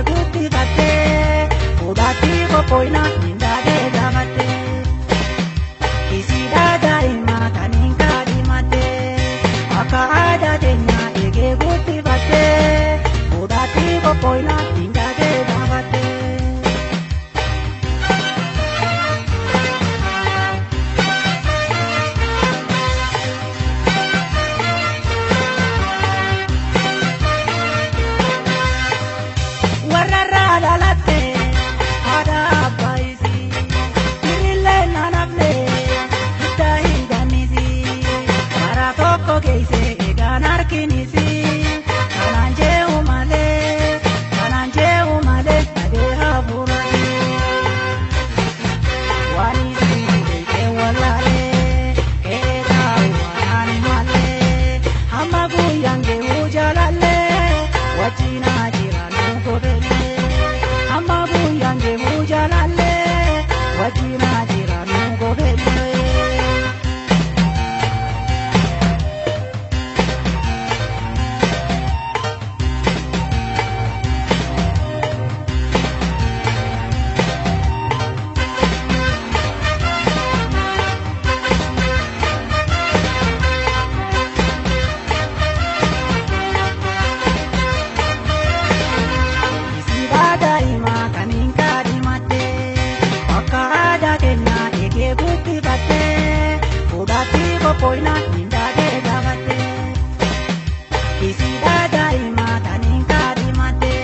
gutti batte udati popoina indade gamate isida daima taninka dimate akada denya ege gutti batte udati popoina indade gamate poina indade gamate isida daima taninka dimate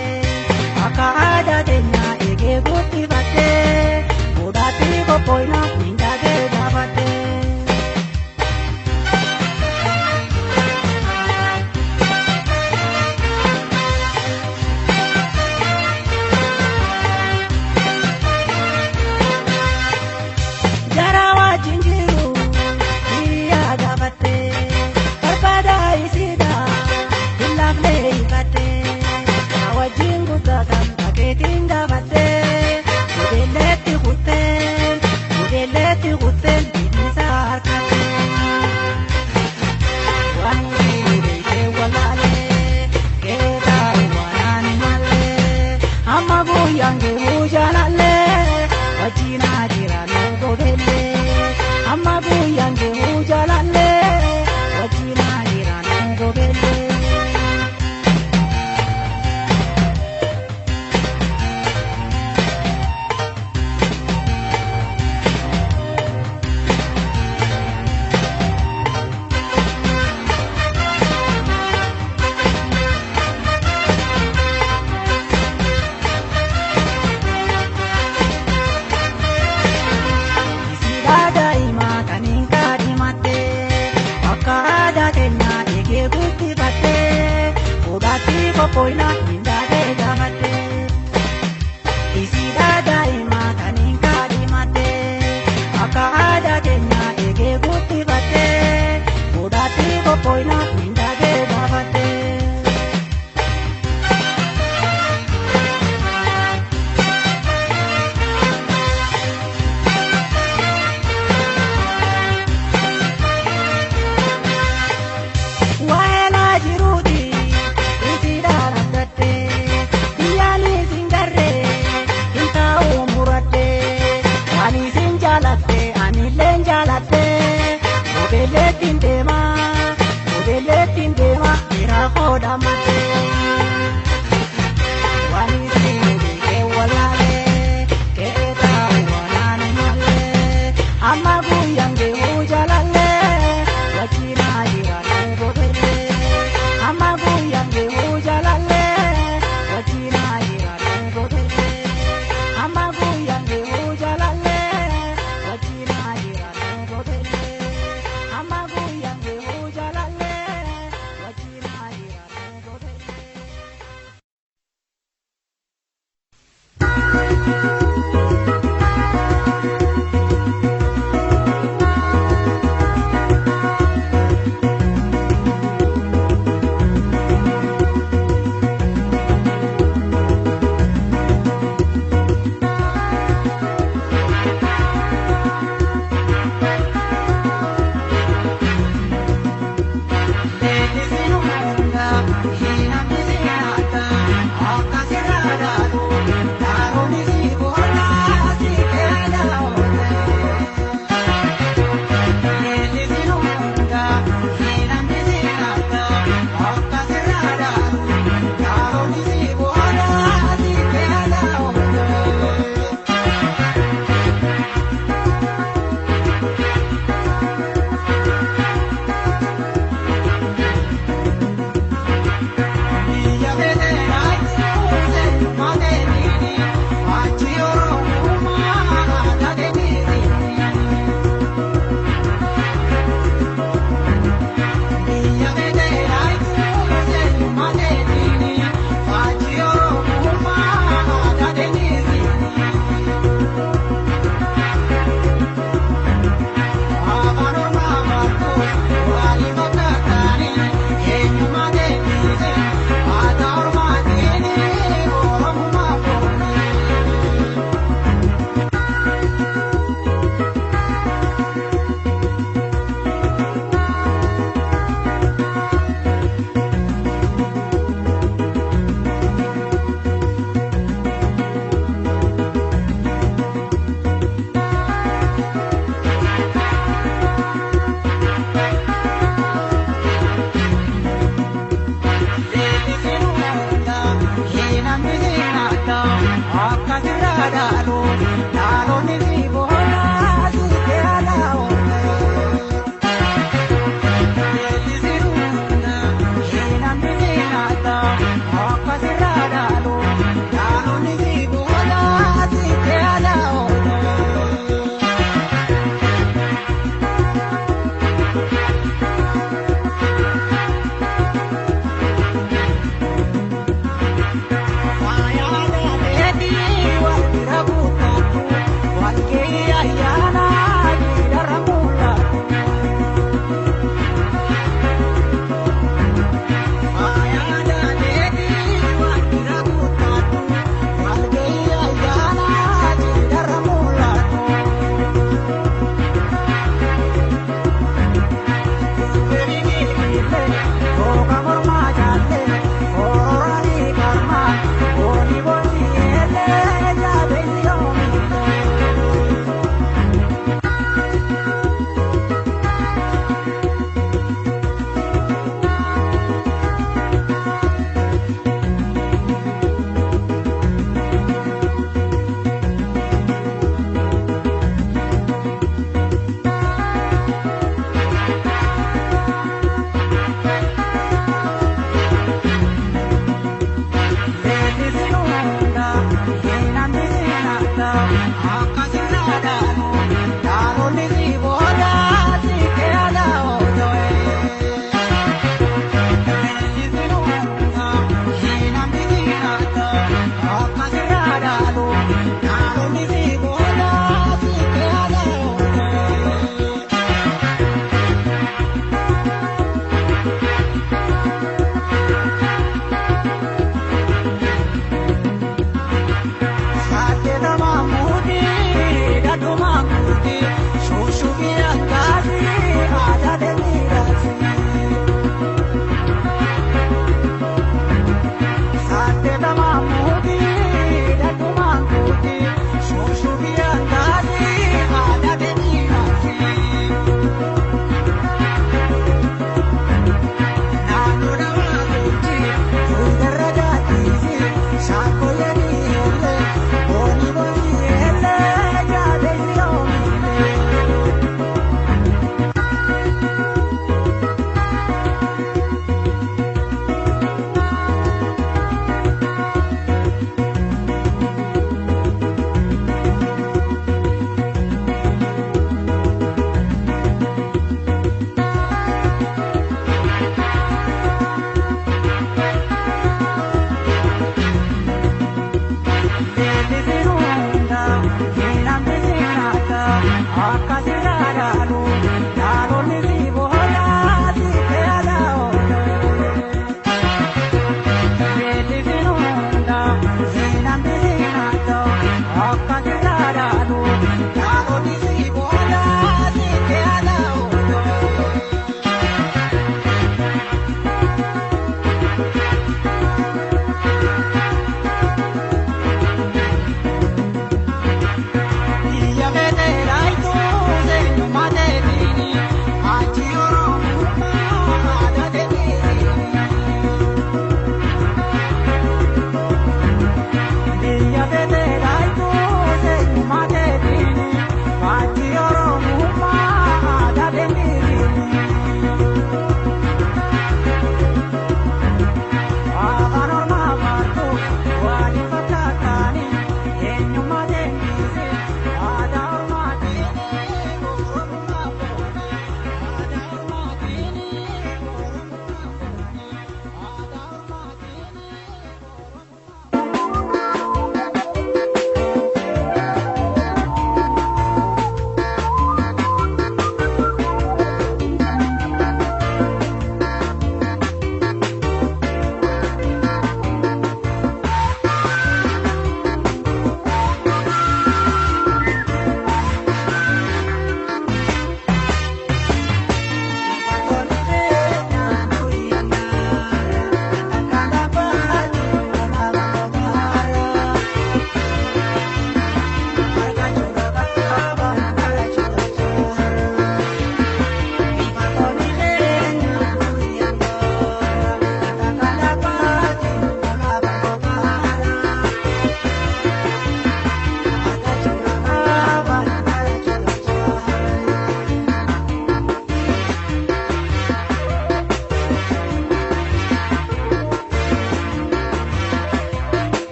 akada denya ege gutti batte udati poina indade gamate jarawa jinjiru poina indade gamate isida daima taninka dimate akada denya ege gutti batte udati poina indade gamate waela jiruti Udeletin dema, ira koda mate. Wani sini ke walale, ke eta wanani male. Amagu yang de ujalale, wajina ira nugo bele. Amagu yang de ujalale, wajina ira nugo bele. Amagu yang de ujalale, wajina ira nugo bele. Amagu yang de ujalale. Hina misi ada, aku kasih ada.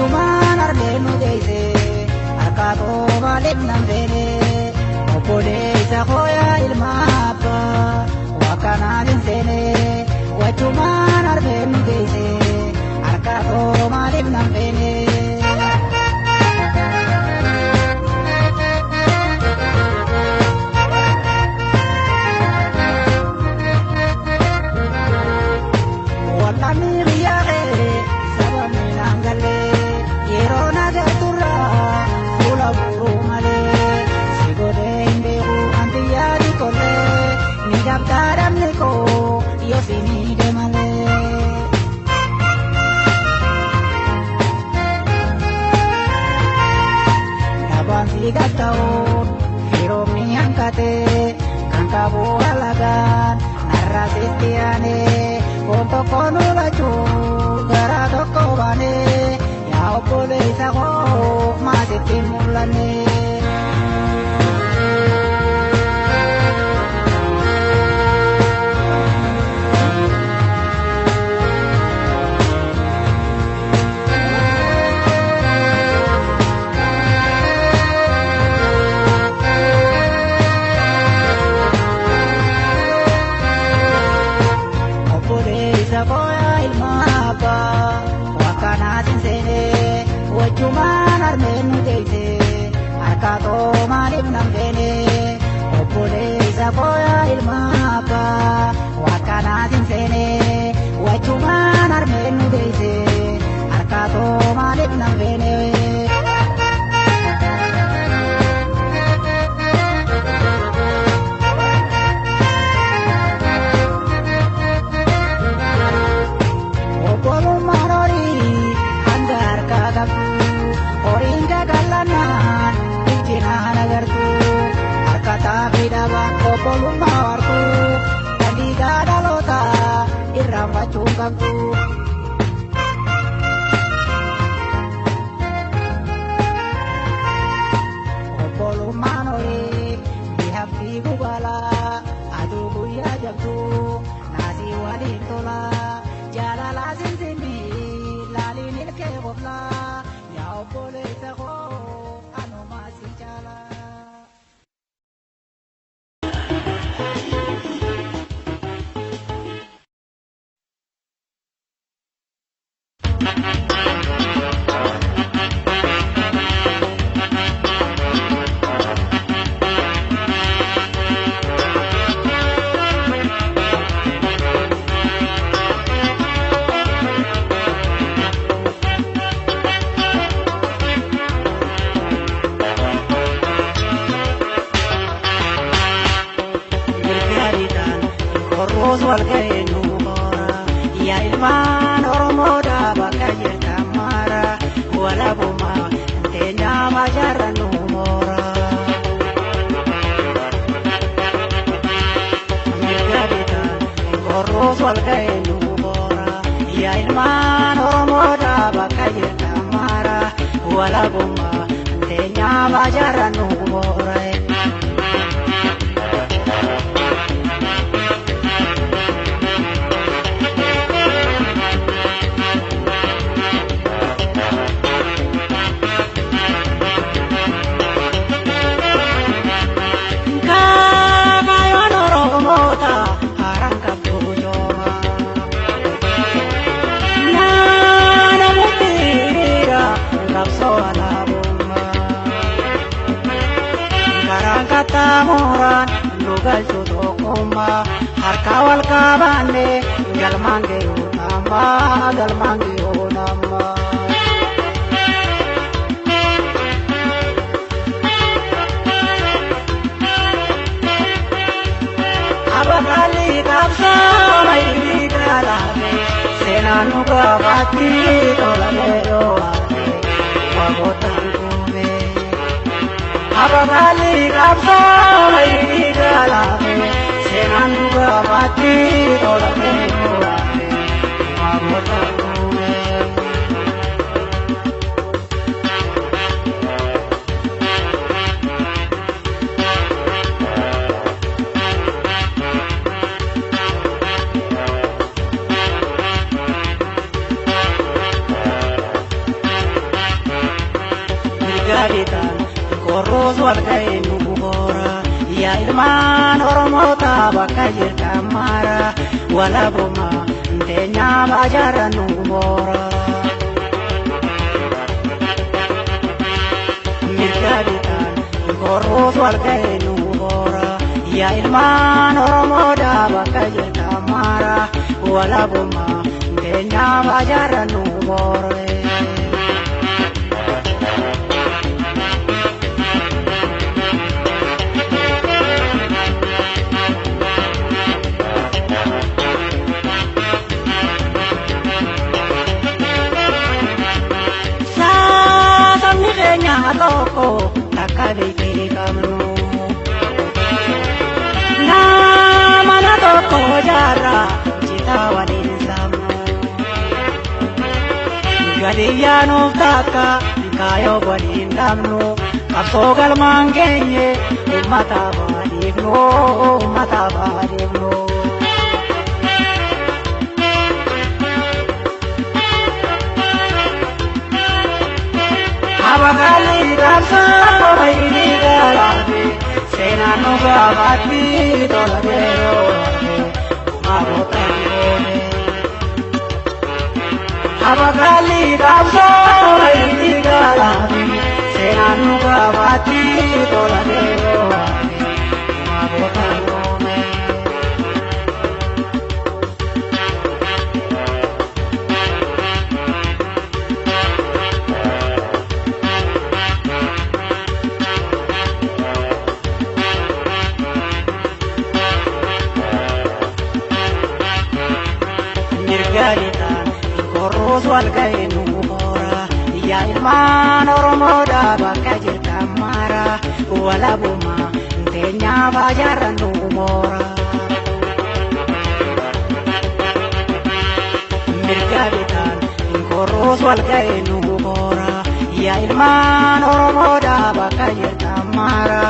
wachumaan arginu geesse harka koo maaliif nan beene obboleessa koo yaa ilma abbaa wakkanaan hin seene wachumaan arginu geesse harka koo maaliif nan beene. Gataun hiromi angkate kan kabu alagan narasistiane konto kono lacu gara toko bane ya opole sako masih timulane. Wachumaan arginu geesse harka koo maaliif nan beene obboleessa koo yaa ilma abbaa wakkanaan hin seene wachumaan arginu geesse harka koo maaliif nan beene. Obbolummaa wartu dandiigaa dhaloota irraanfachuu qabdu. Obbolummaan horii mi'a fiiguu baala aduu guyyaa jabdu naasii waliin tola jaalala sinsinbii laaliin ilkee qofla yaa obboleessa koo anumaa si jaala. Walga'ee nuumora yaa ilmaan Oromoodhaa bakka jirtan mara walabummaa teenyaa majaarra nuumora. Mirgabitaan korroos walga'ee nuumora yaa ilmaan Oromoodhaa bakka jirtan mara walabummaa teenyaa majaarra nuumora. Tamuran lugal sutokuma harka wal kabane galmange unama abakali kapsa mai galame senanu kabati tolero wagotan kume abakali kapsa mai galame senanu kabati tolero wagotan kume. bitaan korroos wal ga'e nu boora yaa ilmaan Oromoota bakka jirtan mara walabummaa teenyaa baajaara nu boora. Mirga bitaan korroos wal ga'e nu boora yaa ilmaan Oromoota bakka jirtan mara walabummaa teenyaa baajaara nu boora. Toko takabiki kamnu nama na toko jara cita walin samnu gadiyanu taka kayo walin damnu kasogal mangenye mata badivno Abagali dansa ini galade, senano gabati toladero, mabotane. Abagali dansa ini galade, senano gabati toladero, mabotane. Galitan korroos wal ga'e nu boora yaa ilmaan Oromoodha bakka jirtan mara walabummaa teenyaa baajaara nu boora. Mirga bitaan korroos wal ga'e nu boora yaa ilmaan Oromoodha bakka jirtan mara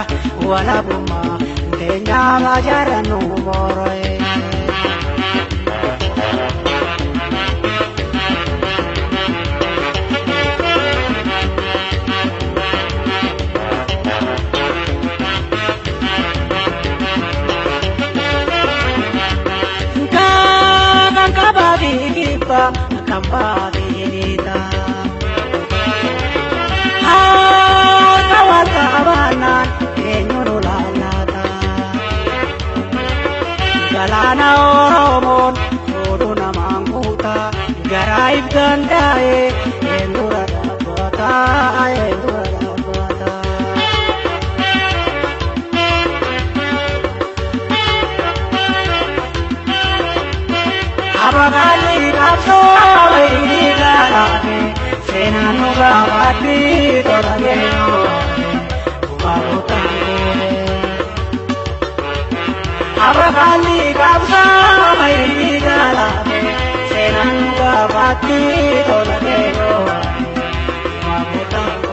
walabummaa teenyaa baajaara nu boora. Kampabinita kawan-kawanan enyurulalata galana Oromon roduna mangkuta garaib gandae endurada bata Abagali kapso ini galade, senano gabati toladero, mabotane. Abagali kapso ini galade, senano gabati toladero, mabotane.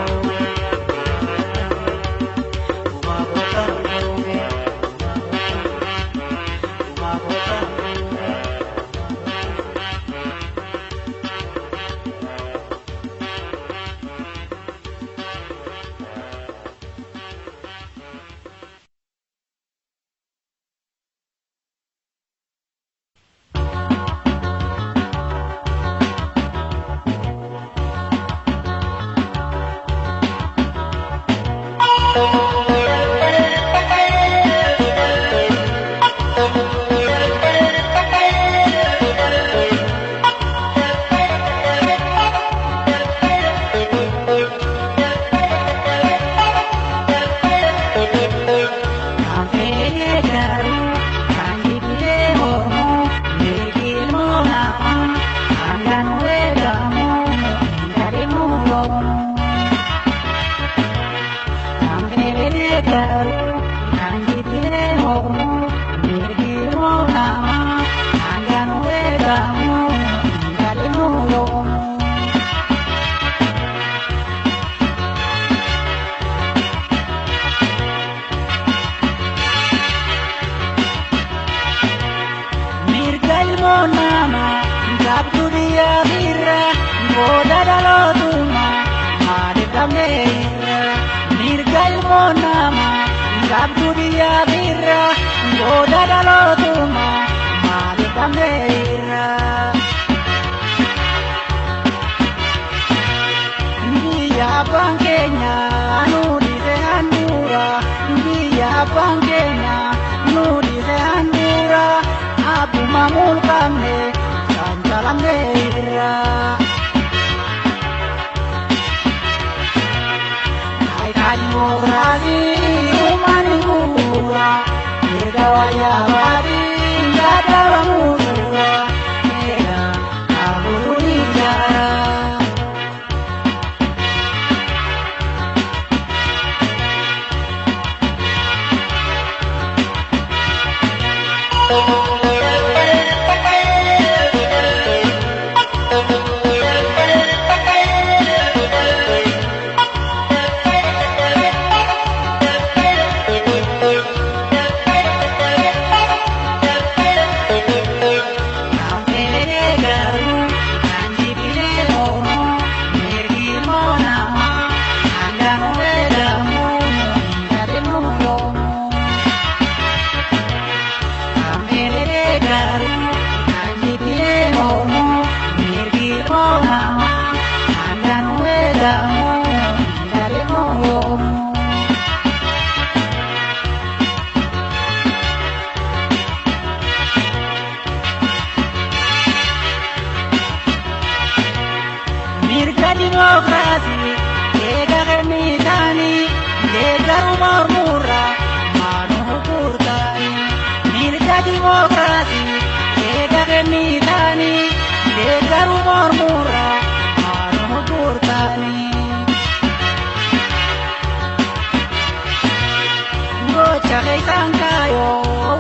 Boda dalotuma, mari kamera. Gabdu biya birra goda dalotuma malik amreira biya bangkenya anu di handura biya bangkenya anu di handura aku mamul kamne sanjalan neira ai kanyo ragi umaningura Irgawaya wadi gada musura Ega kaburi jara Demokrasi, ega kemitani, ega rumor murah, manu kurtai. Mirga demokrasi, ega kemitani, ega rumor murah, manu kurtai. Gocha sangkayo,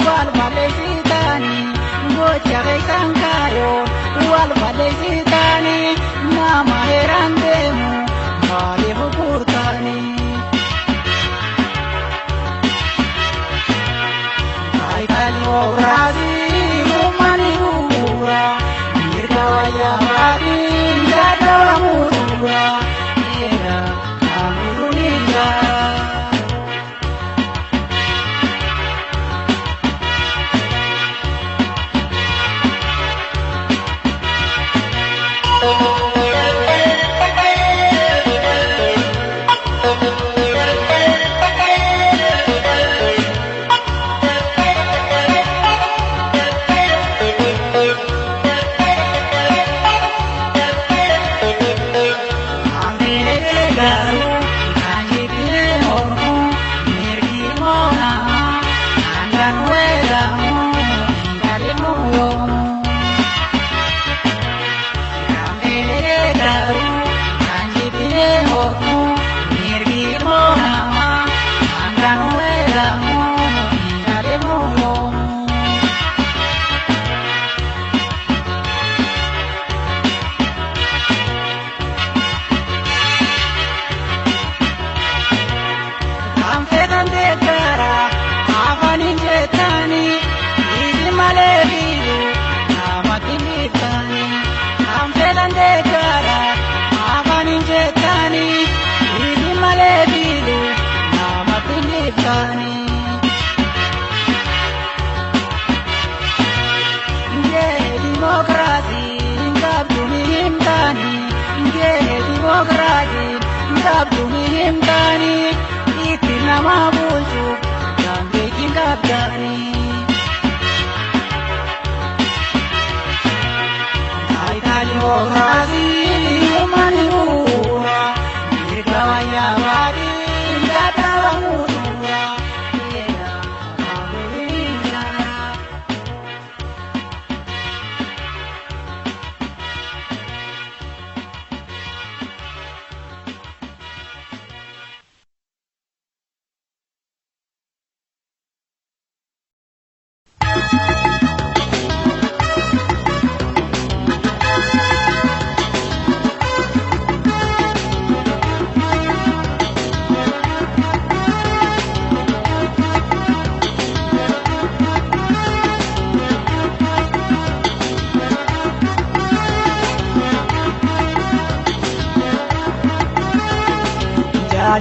wal balesitani, gocha sangkayo, wal balesitani. Nama herandemu mali hukurtani Ai kali obradi umani hura Irgawaya wadi gada murura Ega amuruniga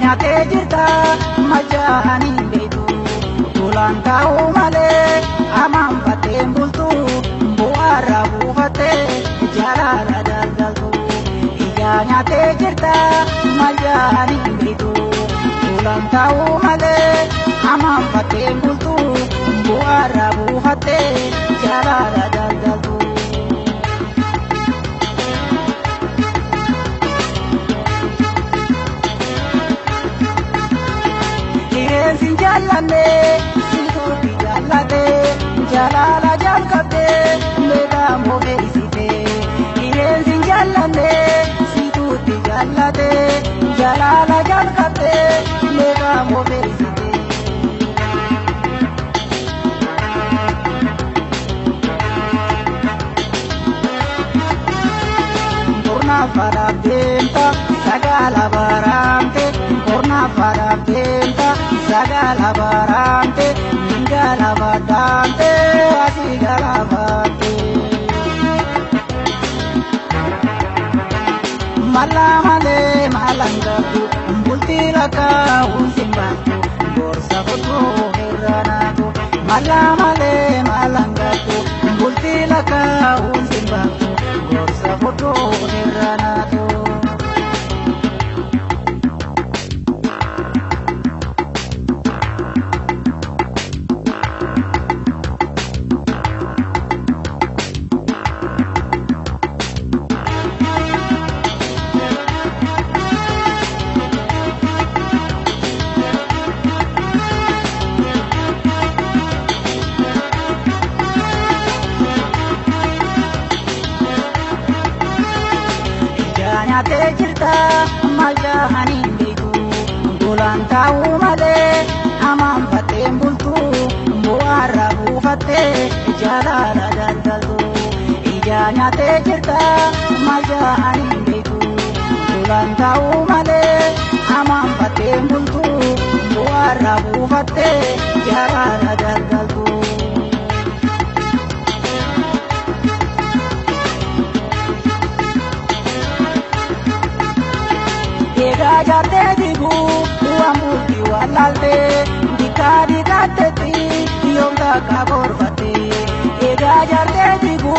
nyaatee jirta majaan hin beektu Tulaan ta'uu malee amaan fatteen bultu bu'aarraa buufattee jaalala daldaltu. Ijaa nyaatee jirta maljaan hin beektu. Tulaan ta'uu malee amaan fatteen bultu bu'aarraa buufattee jaalala daldaltu. Hireensi jaallanne situutti jaallate jaalala jalqabde meeqaa moofeessite. Hireensi jaallanne situutti jaallate jaalala jalqabde meeqaa moofeessite. Kornaafadhaaf deemta sagala baraamte kornaafadhaaf deemta sagala baraamte minjaala baddaamte asii galaafamte. Mallaa malee maalaan qabdu bultii lakkaa'uun sin baattu gorsa fudhuu irra naatu. Mallaa malee maalaan qabdu bultii lakkaa'uun sin baattu gorsa fudhuu irra naatu. Nyaatee jirta maljaan hin beeku. Tulaan ta'uu malee amaan fatteen bultu bu'aarraa buufattee jaalala daldaltu. Ijaa nyaatee jirta maljaan hin beeku. Tulaan ta'uu malee amaan fatteen bultu bu'aarraa buufattee jaalala daldaltu. Egaa jaartee dibu waan bultii wallaalte dikkaa dikkaattetti yoom takka gorfatte. Egaa jaartee dibu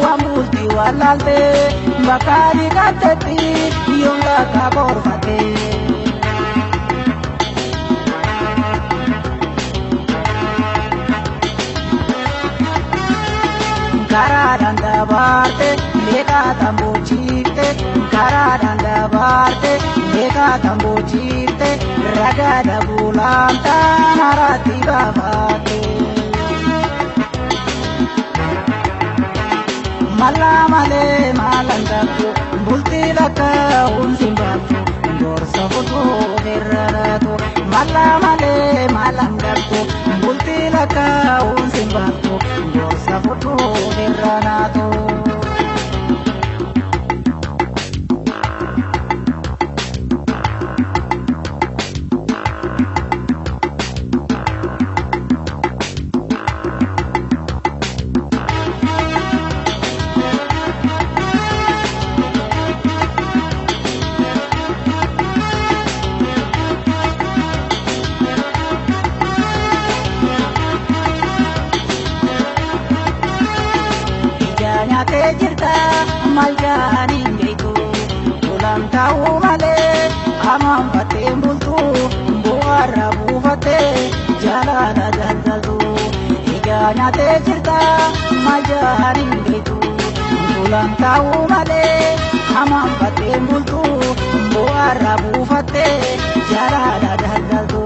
waan bultii wallaalte bakka dikkaattetti yoom takka gorfatte. Karaadhaan dabaarte meeqaa tambochiifte karaadhaan dabaarte meeqaa tambochiifte ragaadha buulaamtaan haratti baafatte. Mallaa malee maalaan qabdu bultii lakkaa'uun sin baattu gorsa fudhuu irra naatu. Mallaa malee maalaan qabdu bultii lakkaa'uun sin baattu gorsa fudhuu irra naatu. Nyaatee jirta maljaan hin beeku. Tulaan ta'uu malee amaan fatteen bultu bu'aarraa buufattee jaalala daldaltu. Egaa nyaatee jirta maljaan hin beeku. Tulaan ta'uu malee amaan fatteen bultu bu'aarraa buufattee jaalala daldaltu.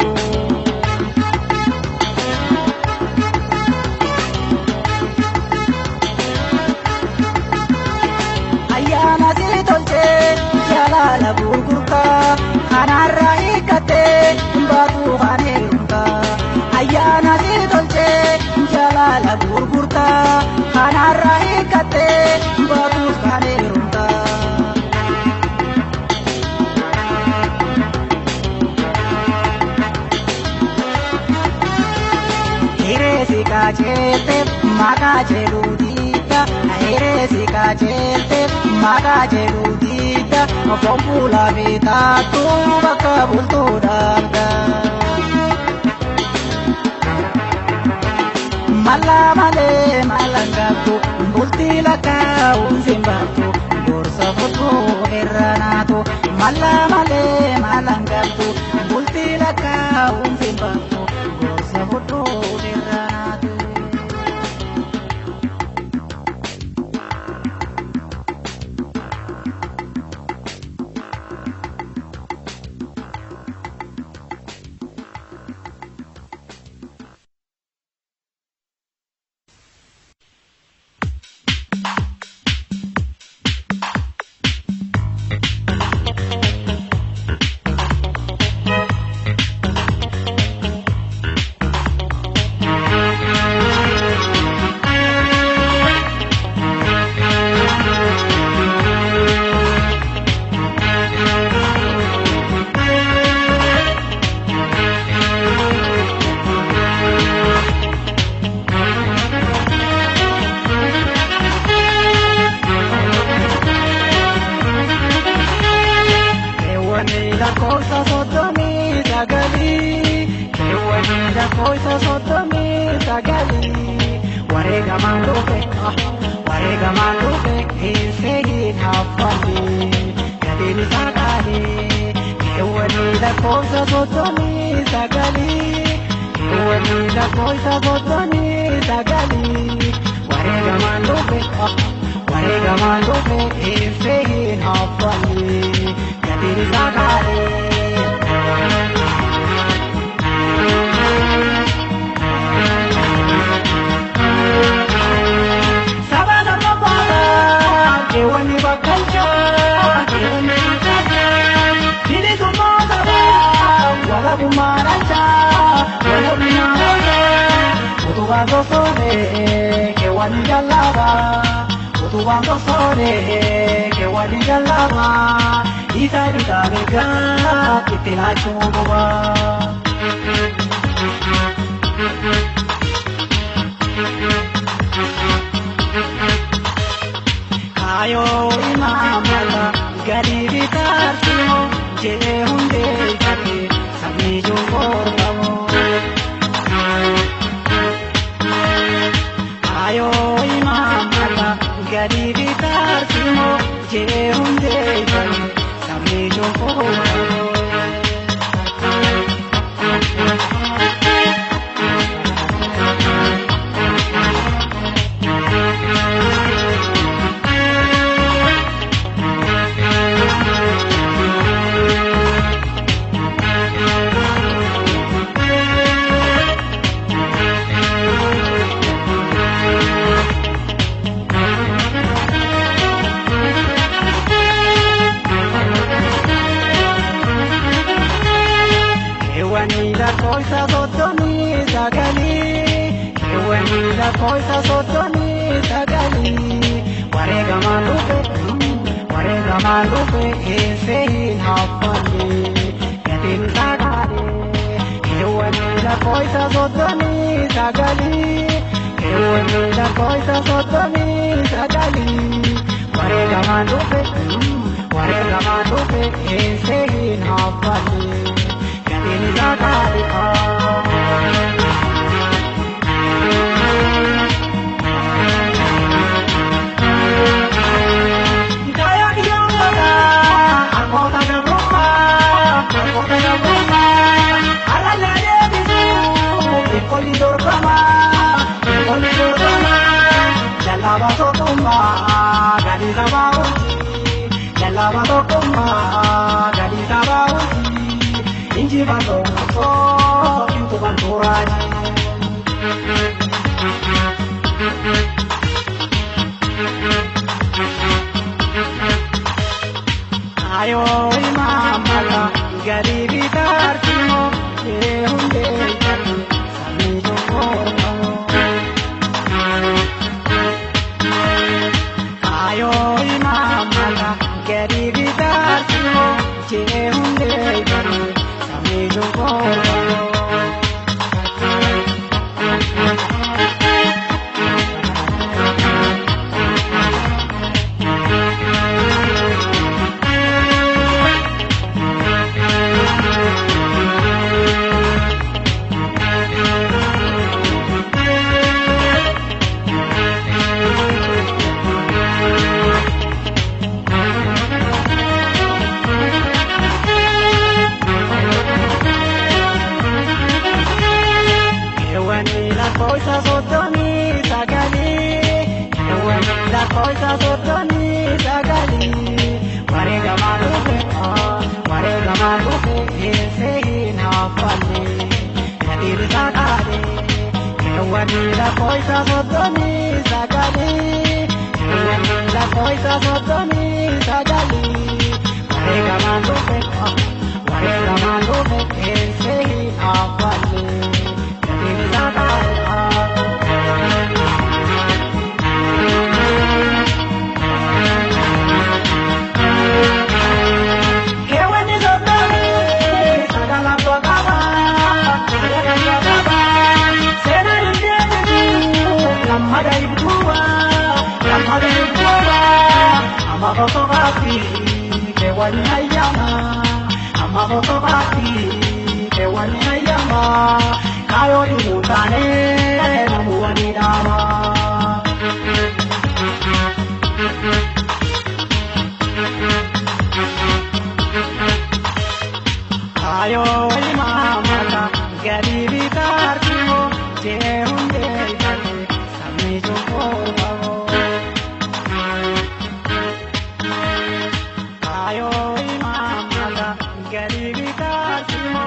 Ayyaana si tolchee jaalala gurgurtaa kanarraa hiikattee baatu kan heerumtaa. Ayyaana si tolchee jaalala gurgurtaa kanarraa hiikattee baatu kan heerumtaa. Hireesi kacheelte maqaa jedhuudhiidha. Hireesi kacheelte maqaa jedhuudhiidha. Fompula bitaatu bakka bultuudhaadha. Malamale malangatu bulti laka unsimbatu gorsa futu erranatu malamale malangatu bulti laka unsimbatu gorsa futu erranatu soddoni sagali warega marufe warega marufe sehin afale yadir sakale kewani la koisa soddoni sagali kewani la koisa soddoni sagali warega marufe sehin afale yadir sakale Amabokobati, kewani hayama. Amabokobati, kewani hayama. Kayo yutane, namuani dama. Kayo imamata, garibi kartimo, jehunde kare, sami joko. Ayo imamada, garibi kartimo,